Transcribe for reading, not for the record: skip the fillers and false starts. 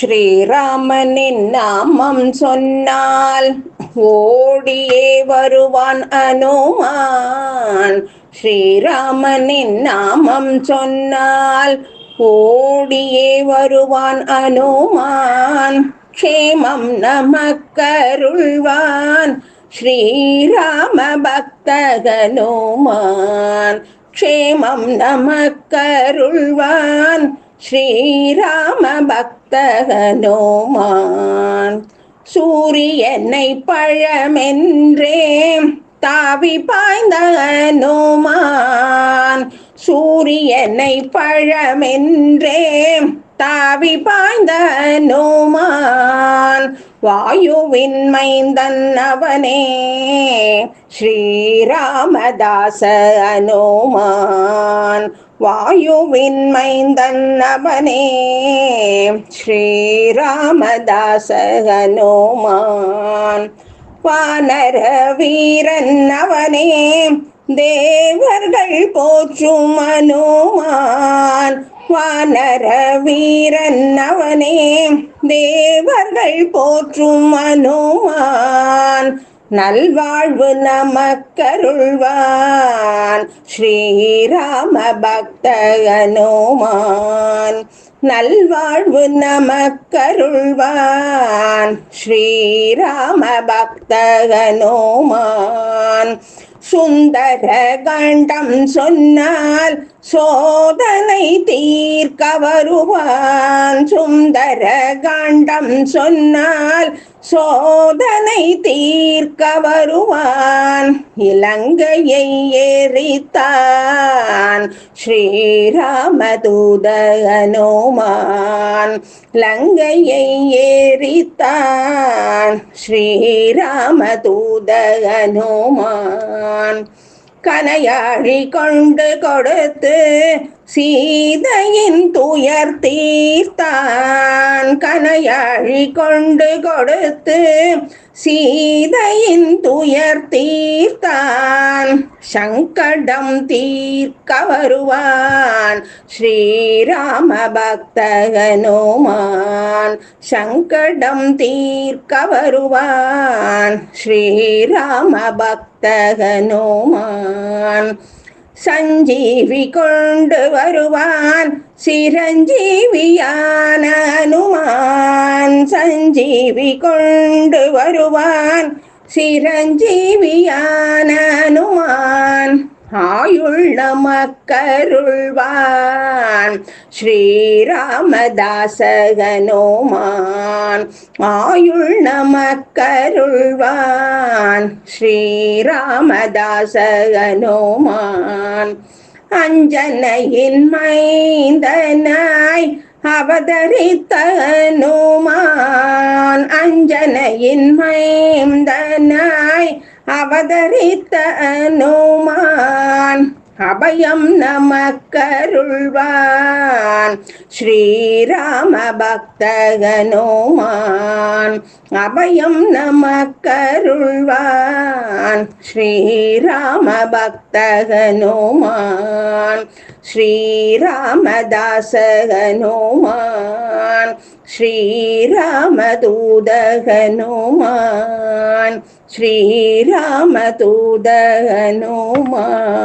ஸ்ரீராமனின் நாமம் சொன்னால் ஓடியே வருவான் அனுமான். ஸ்ரீராமனின் நாமம் சொன்னால் ஓடியே வருவான் அனுமான். க்ஷேமம் நமக்கருள்வான் ஸ்ரீராம பக்தகனுமான். க்ஷேமம் நமக்கருள்வான் ஸ்ரீராம பக்தகனுமான். சூரியனை பழமென்றே தாவி பாய்ந்த அனுமான். சூரியனை பழமென்றே தாவி பாய்ந்த அனுமான். வாயுவின் மைந்தன் அவனே ஸ்ரீராமதாச அனுமான். வாயுவின் மைந்தன் அவனே ஸ்ரீராமதாச அனுமான். வானர வீரன் அவனே தேவர்கள் போற்றும் அனுமான். வானர வீரன் அவனே தேவர்கள் போற்றும் அனுமான். நல்வாழ்வு நமக்கருள்வான் ஸ்ரீராம பக்த அனுமான். நல்வாழ்வு நமக்கருள்வான் ஸ்ரீராம பக்த அனுமான். சுந்தர கண்டம் சொன்னால் சோதனை தீர்க்க வருவான். சுந்தர கண்டம் சொன்னால் சோதனை தீர்க்க வருவான். இலங்கையை ஏறித்தான் ஸ்ரீராமதூத அனுமான். லங்கையை ஏறித்தான் ஸ்ரீராமதூத அனுமான். கனையாழி கொண்டு கொடுத்து சீதையின் துயர் தீர்த்தான். கனையாழி கொண்டு கொடுத்து சீதையின் துயர் தீர்த்தான். சங்கடம் தீர்க்க வருவான் ஸ்ரீராம பக்த அனுமான். சங்கடம் தீர்க்க வருவான் ஸ்ரீராம பக்த அனுமான். சஞ்சீவி கொண்டு வருவான் சிரஞ்சீவியான அனுமான். சஞ்சீவி கொண்டு வருவான் சிரஞ்சீவியான அனுமான். ஆயுள் நமக்கருள்வான் ஸ்ரீராமதாச அனுமான். ஆயுள் நமக்கருள்வான் ஸ்ரீராமதாச அனுமான். அஞ்சனையின் மைந்தனாய் அவதரித்த அனுமான். அஞ்சனையின் மைந்தனாய் அவதரித்த அனுமான். அபயம் நமக்கருள்வான் ஸ்ரீராம பக்த அனுமான். அபயம் நமக்கருள்வான் ஸ்ரீராம பக்த அனுமான். ஸ்ரீராமதாச அனுமான். ஸ்ரீராமதூத அனுமான். ஸ்ரீராமதூத அனுமான்.